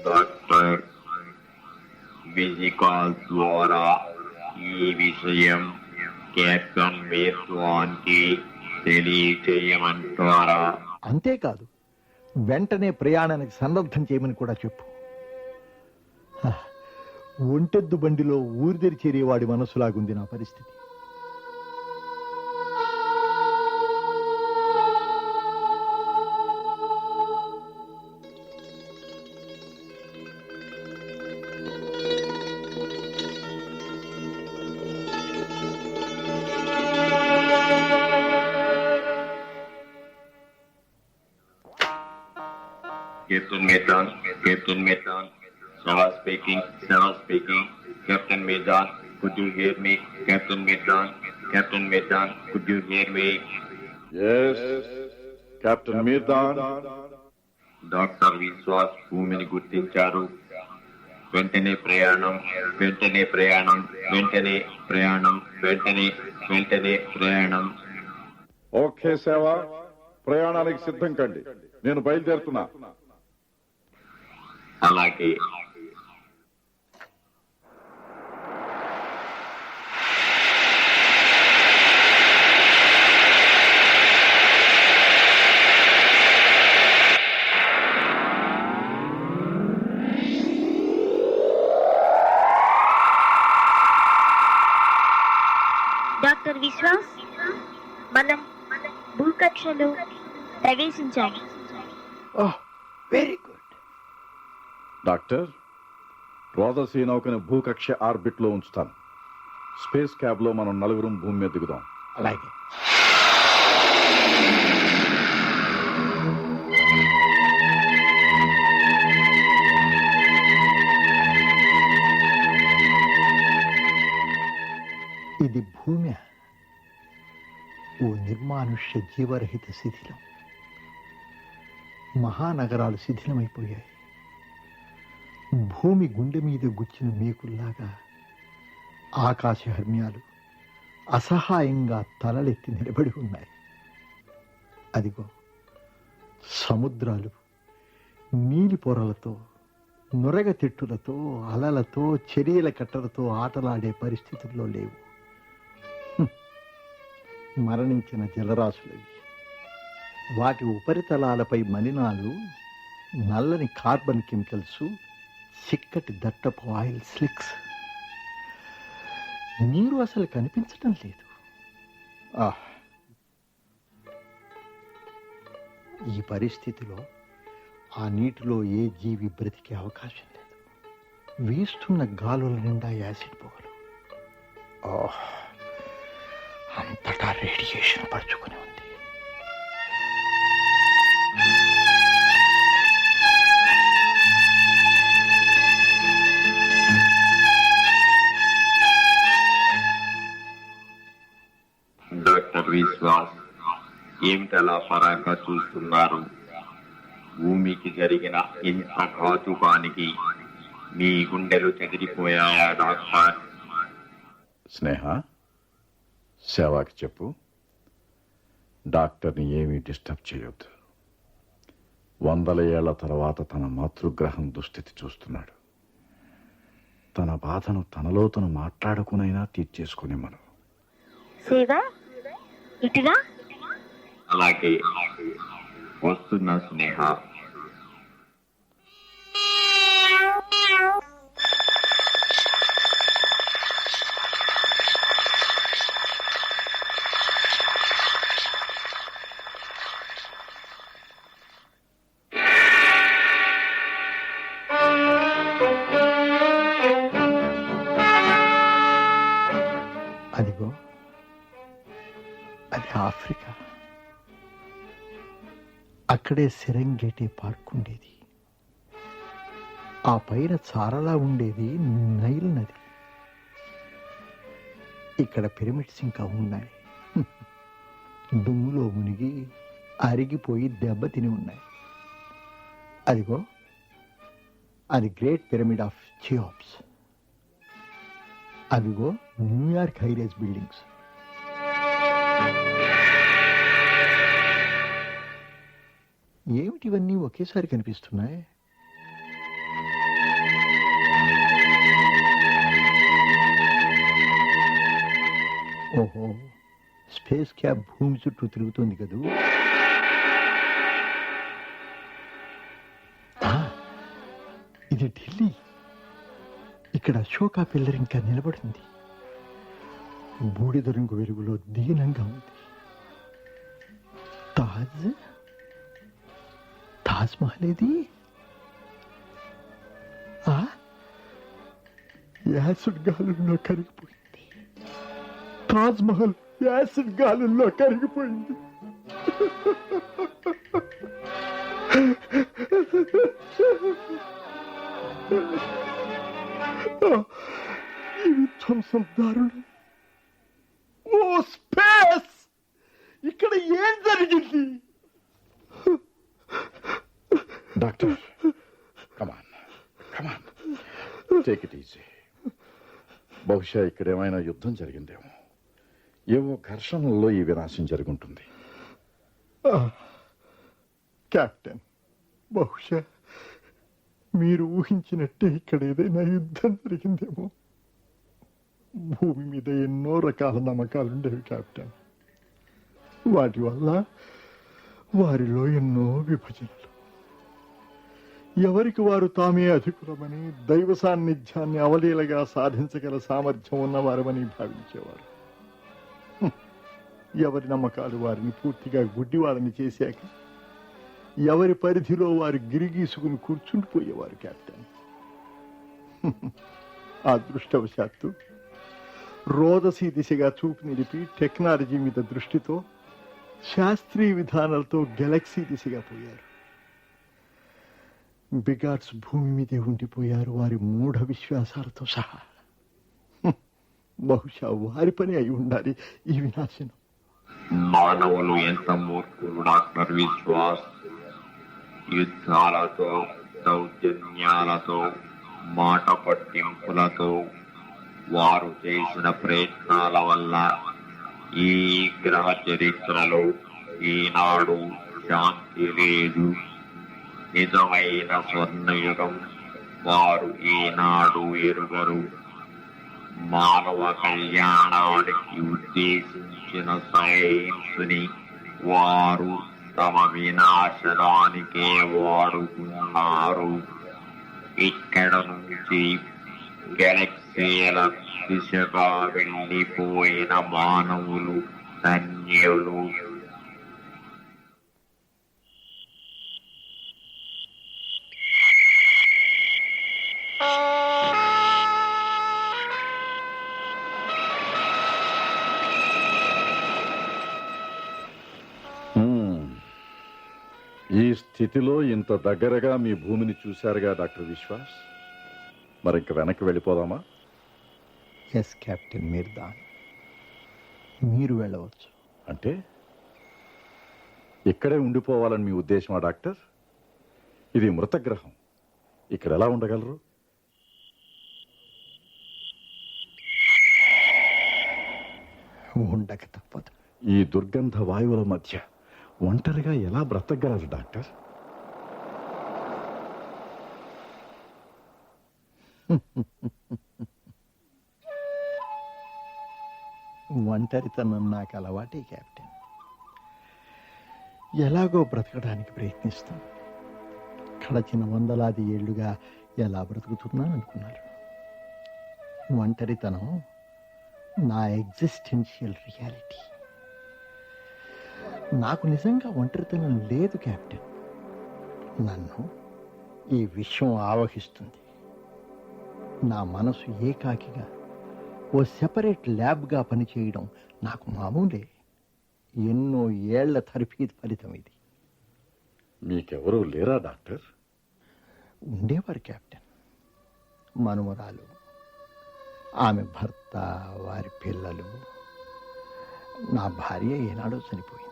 డాక్టర్, ఫిజికల్ ద్వారా ఈ విషయం కెప్టెన్ మేస్వాన్కి తెలియచేయమంటారా? అంతేకాదు, వెంటనే ప్రయాణానికి సన్నద్ధం చేయమని కూడా చెప్పు. ఒంటెద్దు బండిలో ఊరిదరి చేరేవాడి మనసులాగుంది నా పరిస్థితి. Captain Medan, Sarah speaking. Captain Medan, could you hear me? Captain Medan, could you hear me? Yes captain Mirdan. Doctor Vishwas భూమిని గుర్తించారు. వెంటనే ప్రయాణం. ఓకే సేవ, ప్రయాణానికి సిద్ధం కండి. నేను బయలుదేరుతున్నా. అలాగే. డాక్టర్ విశ్వాస్, మనం భూకక్షలో ప్రవేశించాలి. Very good. డాక్టర్, రోదసీ నౌకని భూకక్ష ఆర్బిట్ లో ఉంచుతాను. స్పేస్ క్యాబ్ లో మనం 4 భూమి మీద దిగుదాం. అలాగే. ఇది భూమి, ఓ నిర్మానుష్య జీవరహిత శిథిలం. మహానగరాలు శిథిలమైపోయాయి. భూమి గుండె మీద గుచ్చిన మేకుల్లాగా ఆకాశహర్మ్యాలు అసహాయంగా తలలెత్తి నిలబడి ఉన్నాయి. అదిగో సముద్రాలు నీలి పొరలతో, నురగ తిట్టులతో, అలలతో, చర్యల కట్టలతో ఆటలాడే పరిస్థితుల్లో లేవు. మరణించిన జలరాశులవి. వాటి ఉపరితలాలపై మలినాలు, నల్లని కార్బన్ కెమికల్స్, చిక్కటి దట్టపు ఆయిల్ స్లిక్స్. నీరు అసలు కనిపించటం లేదు. ఈ పరిస్థితిలో ఆ నీటిలో ఏ జీవి బ్రతికే అవకాశం లేదు. వీస్తున్న గాలుల నిండా యాసిడ్ పొగలు. అంతటా రేడియేషన్ పరుచుకుని ఉంది. డాక్టర్ విశ్వాస్, ఏమిటలా పరాగా చూస్తున్నారు? భూమికి జరిగిన ఇంత ఘాతుకానికి మీ గుండెలు చెదిరిపోయాయా డాక్టర్? స్నేహ, సేవాకి చెప్పు, డాక్టర్ని ఏమీ డిస్టర్బ్ చేయొద్దు. 100 ఏళ్ల తర్వాత తన మాతృగ్రహం దుస్థితి చూస్తున్నాడు. తన బాధను తనలో తను మాట్లాడుకునైనా తీర్చేసుకుని మనం. సేవా, ఇటుగా. అలాగే వస్తున్న స్నేహ. అదిగో అది ఆఫ్రికా. అక్కడే సెరెంగేటి పార్క్ ఉండేది. ఆ పైన చారలా ఉండేది నైల్ నది. ఇక్కడ పిరమిడ్స్ ఇంకా ఉన్నాయి. దుమ్ములో మునిగి అరిగిపోయి దెబ్బతిని ఉన్నాయి. అదిగో అది గ్రేట్ పిరమిడ్ ఆఫ్ చియోప్స్. అదిగో న్యూయార్క్ హైరేజ్ బిల్డింగ్స్. ఏమిటి ఇవన్నీ ఒకేసారి కనిపిస్తున్నాయి? ఓహో, స్పేస్ క్యాబ్ భూమి చుట్టూ తిరుగుతోంది కదూ. ఇది ఢిల్లీ. ఇక్కడ అశోకా పిల్లర్ ఇంకా నిలబడింది. బూడిద రంగు వెలుగులో దీనంగా ఉంది. తాజ్ మహల్ ఇది. యాసిడ్ గాలుల్లో కరిగిపోయింది. తాజ్ మహల్ యాసిడ్ గాలుల్లో కరిగిపోయింది. ఈ విధ్వంసం దారుణం. ఓ స్పేస్, ఇక్కడ ఏం జరిగింది? Doctor, come on come on, take it easy. బహుశా ఇక్కడ ఏమైనా యుద్ధం జరిగిందేమో. ఏవో ఘర్షణల్లో ఈ వినాశం జరుగుంటుంది. కెప్టెన్, బహుశా మీరు ఊహించినట్టే ఇక్కడ ఏదైనా యుద్ధం జరిగిందేమో. భూమి మీద ఎన్నో రకాల నమ్మకాలుండేవి కెప్టెన్. వాటి వల్ల వారిలో ఎన్నో విభజనలు. ఎవరికి వారు తామే అధికులమని, దైవ సాన్నిధ్యాన్ని అవలీలగా సాధించగల సామర్థ్యం ఉన్నవారమని భావించేవారు. ఎవరి నమ్మకాలు వారిని పూర్తిగా గుడ్డివాళ్ళని చేశాక ఎవరి పరిధిలో వారు గిరిగీసుకుని కూర్చుండిపోయేవారు కెప్టెన్. అదృష్టవశాత్తు రోదసీ దిశగా చూపు నిలిపి టెక్నాలజీ మీద దృష్టితో శాస్త్రీయ విధానాలతో గెలక్సీ దిశగా పోయారు. బిగాట్స్ భూమి మీదే ఉండిపోయారు, వారి మూఢ విశ్వాసాలతో సహా. బహుశా వారి పని అయి ఉండాలి ఈ వినాశనం. మానవులు ఎంత మూర్ఖులు డాక్టర్ విశ్వాస్. యుద్ధాలతో, దౌర్జన్యాలతో, మాట పట్టింపులతో వారు చేసిన ప్రయత్నాల వల్ల ఈ గ్రహ చరిత్రలో ఈనాడు శాంతి లేదు. నిజమైన స్వర్ణయుగం వారు ఈనాడు ఎరుగరు. మానవ కళ్యాణానికి ఉద్దేశించిన సైన్స్ని వారు తమ వినాశనానికే వాడుకున్నారు. ఇక్కడ నుంచి గెలక్సీల దిశగా వెళ్ళిపోయిన మానవులు ధన్యులు. ఈ స్థితిలో ఇంత దగ్గరగా మీ భూమిని చూశారుగా డాక్టర్ విశ్వాస్, మరి ఇంక వెనక్కి వెళ్ళిపోదామా? ఎస్ కెప్టెన్ మీర్దాన్, మీరు వెళ్ళవచ్చు. అంటే ఇక్కడే ఉండిపోవాలని మీ ఉద్దేశమా డాక్టర్? ఇది మృతగ్రహం, ఇక్కడ ఎలా ఉండగలరు? ఉండక తప్పదు. ఈ దుర్గంధ వాయువుల మధ్య ఒంటరిగా ఎలా బ్రతకగలరు డాక్టర్? ఒంటరితనం నాకు అలవాటే కెప్టెన్. ఎలాగో బ్రతకడానికి ప్రయత్నిస్తాం. గడచిన వందలాది ఏళ్లుగా ఎలా బ్రతుకుతున్నాను అనుకున్నారు? ఒంటరితనం నా ఎగ్జిస్టెన్షియల్ రియాలిటీ. నాకు నిజంగా ఒంటరితనం లేదు కెప్టెన్. నన్ను ఈ విశ్వం ఆవహిస్తుంది. నా మనసు ఏకాకిగా ఓ సెపరేట్ ల్యాబ్గా పనిచేయడం నాకు మామూలే. ఎన్నో ఏళ్ల తరఫీదు ఫలితం ఇది. మీకెవరూ లేరా డాక్టర్? ఉండేవారు కెప్టెన్. మనుమరాలు, ఆమె భర్త, వారి పిల్లలు. నా భార్య ఏనాడో చనిపోయింది.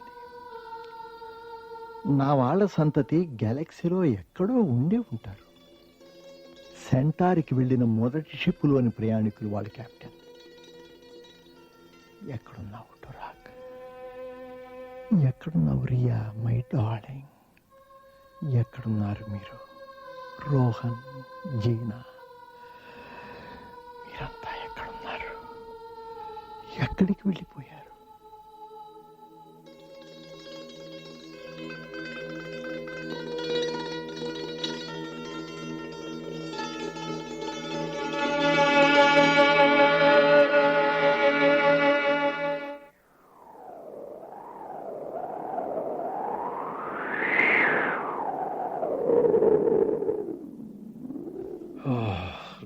నా వాళ్ళ సంతతి గెలాక్సీలో ఎక్కడో ఉండే ఉంటారు. సెంటార్కి వెళ్ళిన మొదటి షిప్లోని ప్రయాణికులు వాళ్ళు కెప్టెన్. ఎక్కడున్నావు టొరాక్? ఎక్కడున్నావు రియా మై డార్లింగ్? ఎక్కడున్నారు మీరు రోహన్, జీనా? మీరంతా ఎక్కడున్నారు? ఎక్కడికి వెళ్ళిపోయారు?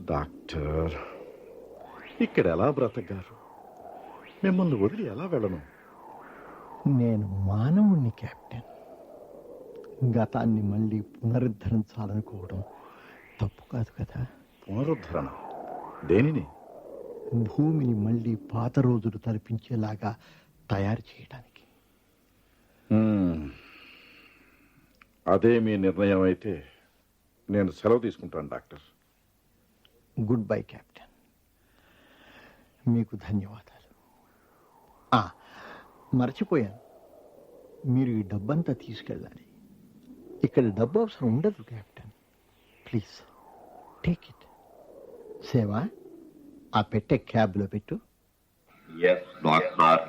డాక్టర్, ఇక్కడ ఎలా బ్రతకగారు? మిమ్మల్ని వదిలి ఎలా వెళ్ళను? నేను మానవుణ్ణి కెప్టెన్. గతాన్ని మళ్ళీ పునరుద్ధరించాలనుకోవడం తప్పు కాదు కదా. పునరుద్ధరణ దేనిని? భూమిని మళ్ళీ పాత రోజులు తలపించేలాగా తయారు చేయడానికి. అదే మీ నిర్ణయం అయితే నేను సెలవు తీసుకుంటాను డాక్టర్. Good bye captain. మీకు ధన్యవాదాలు. మర్చిపోయాను, మీరు ఈ డబ్బంతా తీసుకెళ్ళాలి. ఇక్కడ డబ్బు అవసరం ఉండదు కెప్టెన్. Please take it. సేవా, ఆ పెట్టే క్యాబ్లో పెట్టు. Yes doctor.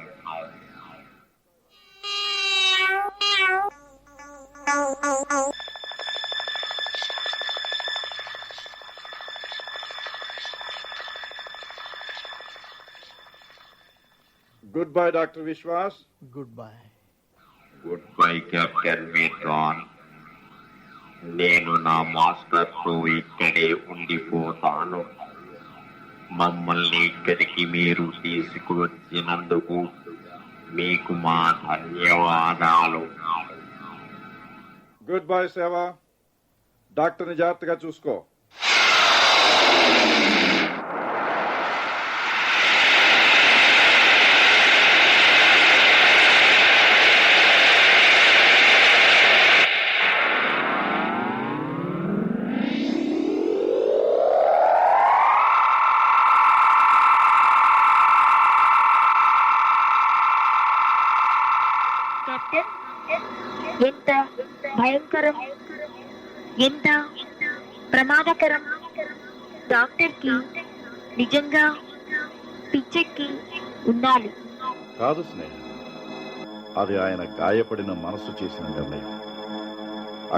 Good bye doctor Vishwas. Good bye. Good bye captain Mirdan. నేను నా మాస్టర్తో ఇక్కడే ఉండిపోతాను. మమ్మల్ని ఇక్కడికి మీరు తీసుకువచ్చినందుకు మీకు మా ధన్యవాదాలు. గుడ్ బై సేవా. డాక్టర్ని జాగ్రత్తగా చూసుకో. డాక్టర్ ఎంత భయంకరం, ఎంత ప్రమాదకరం. డాక్టర్కి నిజంగా పిచ్చెక్కి ఉండాలి. కాదు స్నేహ, అది ఆయన గాయపడిన మనస్సు చేసిన నిర్ణయం.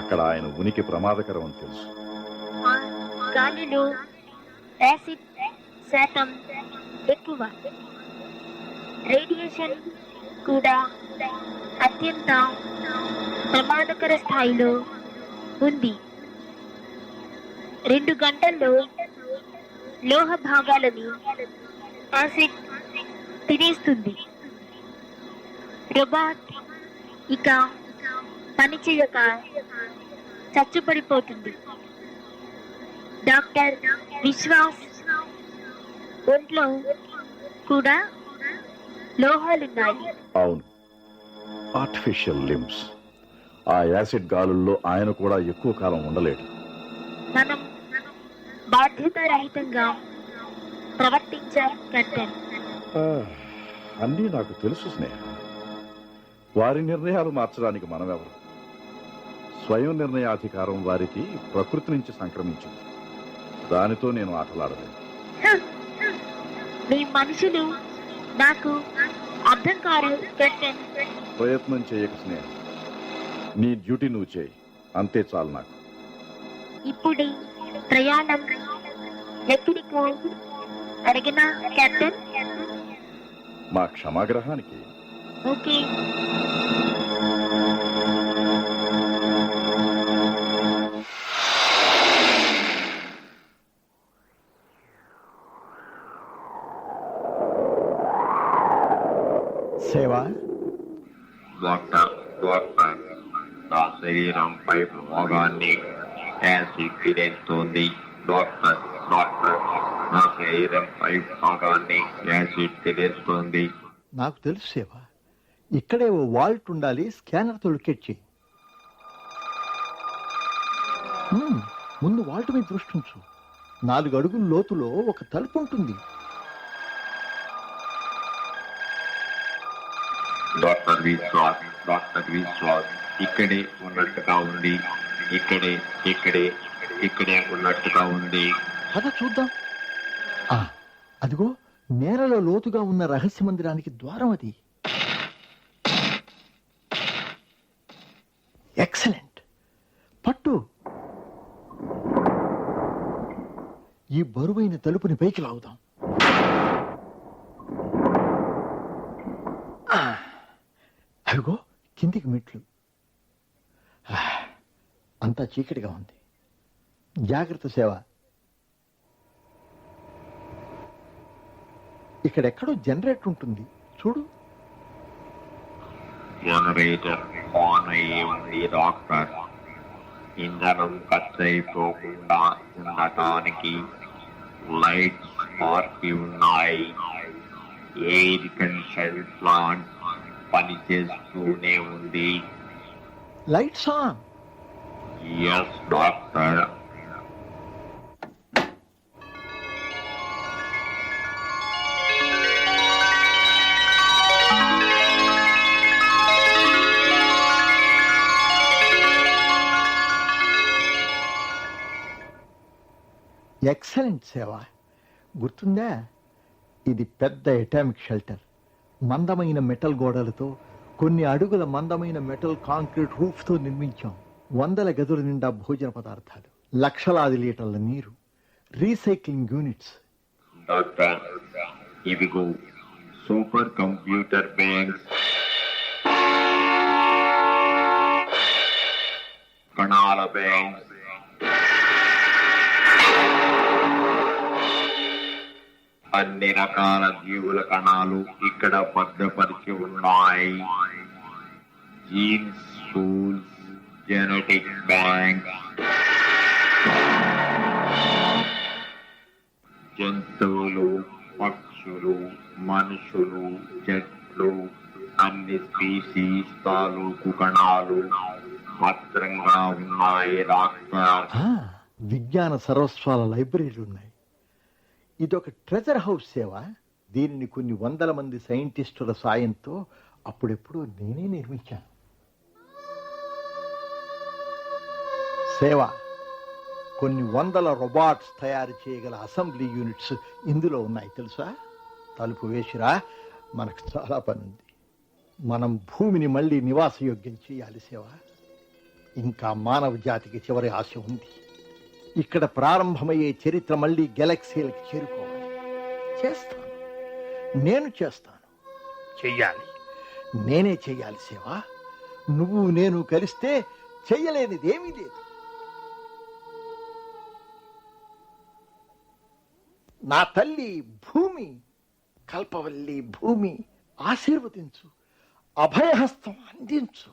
అక్కడ ఆయన ఉనికి ప్రమాదకరం అని తెలుసు. ఆ గాలిలో యాసిడ్ శాతం ఎక్కువ, రేడియేషన్ కూడా అత్యంత ప్రమాదకర స్థాయిలో ఉంది. 2 గంటల్లో లోహ భాగాలని యాసిడ్ తినేస్తుంది. రోబోట్ ఇక పనిచేయక చచ్చుపడిపోతుంది. డాక్టర్ విశ్వాస్ ఒంట్లో కూడా లోహాలున్నాయి. అవును, ఆర్టిఫిషియల్ లిమ్స్. ఆ యాసిడ్ గాలుల్లో ఆయన కూడా ఎక్కువ కాలం ఉండలేడు. మనం బాధ్యతారహితంగా ప్రవర్తించాం కెప్టెన్. అన్నీ నాకు తెలుసు స్నేహ. వారి నిర్ణయాలు మార్చడానికి మనమెవరు? స్వయం నిర్ణయాధికారం వారికి ప్రకృతి నుంచి సంక్రమించింది. దానితో నేను ఆటలాడలేదు. మీ మనుషులు నాకు అర్థం కారు కెప్టెన్. ప్రయత్నం చేయక స్నేహ. నీ డ్యూటీ నువ్వు చేయి, అంతే చాలు నాకు. ఇప్పుడు ప్రయాణం ఎక్కడికో అడిగినా కెప్టెన్? మా క్షమాగ్రహానికి. ఓకే. సేవా, డాక్టర్ నా శరీరంపై భాగాన్ని యాసిడ్ తినేస్తుంది. డాక్టర్ నా శరీరంపై భాగాన్ని యాసిడ్ తినేస్తుంది. నాకు తెలుసు సేవా. ఇక్కడే ఓ వాల్ట్ ఉండాలి. స్కానర్తో లొకేట్ చేయి. ముందు వాల్ట్ మీద దృష్టి ఉంచు. 4 అడుగుల లోతులో ఒక తలుపు ఉంటుంది. డాక్టర్ విశ్వాస్ ఇక్కడే ఉన్నట్టుగా ఉంది. ఇక్కడే ఉన్నట్టుగా ఉంది. కథ చూద్దాం. అదిగో నేలలో లోతుగా ఉన్న రహస్య మందిరానికి ద్వారం అది. ఎక్సలెంట్. పట్టు. ఈ బరువైన తలుపుని పైకి లాగుదాం. అదిగో కిందికి మెట్లు. అంతా చీకటిగా ఉంది. జాగ్రత్త సేవ. ఇక్కడెక్కడో జనరేటర్ ఉంటుంది చూడు. జనరేటర్ ఆన్ అయ్యి ఉంది డాక్టర్. ఇంధనం ఖర్చు అయిపోకుండా ఉండటానికి లైట్స్ ఆర్పి ఉన్నాయి. ఎయిర్ కండిషన్ ప్లాంట్ పనిచేస్తూనే ఉంది. Lights on. Yes doctor. Excellent Seva. గుర్తుందా? ఇది పెద్ద అటామిక్ షెల్టర్. మందమైన మెటల్ గోడలతో, కొన్ని అడుగుల మందమైన మెటల్ కాంక్రీట్ రూఫ్తో నిర్మించాం. 100 గదుల నిండా భోజన పదార్థాలు, లక్షలాది లీటర్ల నీరు, రీసైక్లింగ్ యూనిట్స్. డాక్టర్ ఇవిగో సూపర్ కంప్యూటర్ బ్యాంక్స్. కణాల బ్యాంక్స్. అన్ని రకాల జీవుల కణాలు ఇక్కడ భద్రపరిచి ఉన్నాయి. Jeans, tools, genetic bank. జంతువులు, పక్షులు, మనుషులు, చెట్లు, అన్ని స్పీసీస్ తాలూకు కణాలు భద్రంగా ఉన్నాయి డాక్టర్. విజ్ఞాన సర్వస్వాల లైబ్రరీలు ఉన్నాయి. ఇదొక ట్రెజర్ హౌస్ సేవ. దీనిని కొన్ని 100 మంది సైంటిస్టుల సాయంతో అప్పుడెప్పుడు నేనే నిర్మించాను. సేవ కొన్ని వందల రోబాట్స్ తయారు చేయగల అసెంబ్లీ యూనిట్స్ ఇందులో ఉన్నాయి తెలుసా? తలుపు వేసిరా, మనకు చాలా పని ఉంది. మనం భూమిని మళ్ళీ నివాసయోగ్యం చేయాలి సేవ. ఇంకా మానవ జాతికి చివరి ఆశ ఉంది. ఇక్కడ ప్రారంభమయ్యే చరిత్ర మళ్ళీ గెలాక్సీలకి చేరుకోవాలి. చేస్తాను, నేను చేస్తాను, చెయ్యాలి, నేనే చెయ్యాలి సేవ. నువ్వు నేను కలిస్తే చెయ్యలేనిదేమీ లేదు. నా తల్లి భూమి, కల్పవల్లి భూమి, ఆశీర్వదించు, అభయహస్తం అందించు.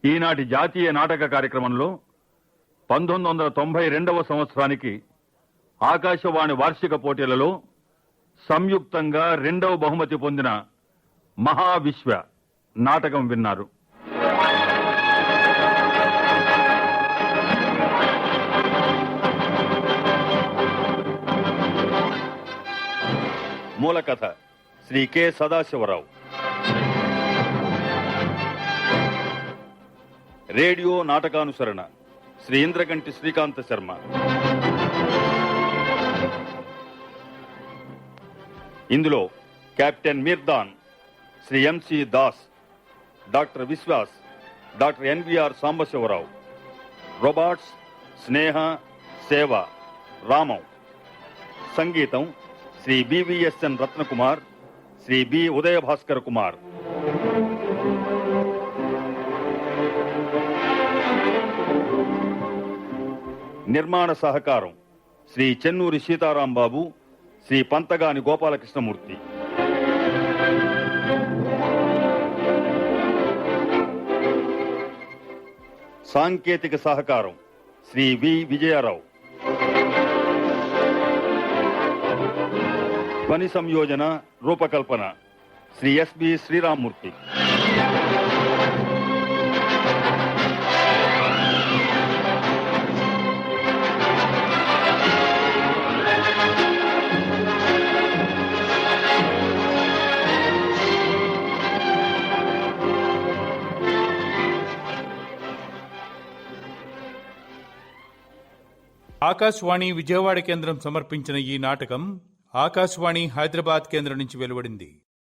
ఈనాటి జాతీయ నాటక కార్యక్రమంలో 1992వ సంవత్సరానికి ఆకాశవాణి వార్షిక పోటీలలో సంయుక్తంగా 2వ బహుమతి పొందిన మహావిశ్వ నాటకం విన్నారు. మూల కథ శ్రీ కె సదాశివరావు. రేడియో నాటకానుసరణ శ్రీ ఇంద్రగంటి శ్రీకాంత శర్మ. ఇందులో captain Mirdan Shri MC Das, doctor Vishwas doctor NVR Sambasivarao, robots Sneha, Seva, Ramam. సంగీతం శ్రీ బివిఎస్ఎన్ రత్నకుమార్, శ్రీ బి ఉదయభాస్కర్ కుమార్. నిర్మాణ సహకారం శ్రీ చెన్నూరి సీతారాంబాబు, శ్రీ పంతగాని గోపాలకృష్ణమూర్తి. సాంకేతిక సహకారం శ్రీ వి విజయారావు. ధ్వని సంయోజన రూపకల్పన శ్రీ ఎస్బి శ్రీరామ్మూర్తి. ఆకాశవాణి విజయవాడ కేంద్రం సమర్పించిన ఈ నాటకం ఆకాశవాణి హైదరాబాద్ కేంద్రం నుంచి వెలువడింది.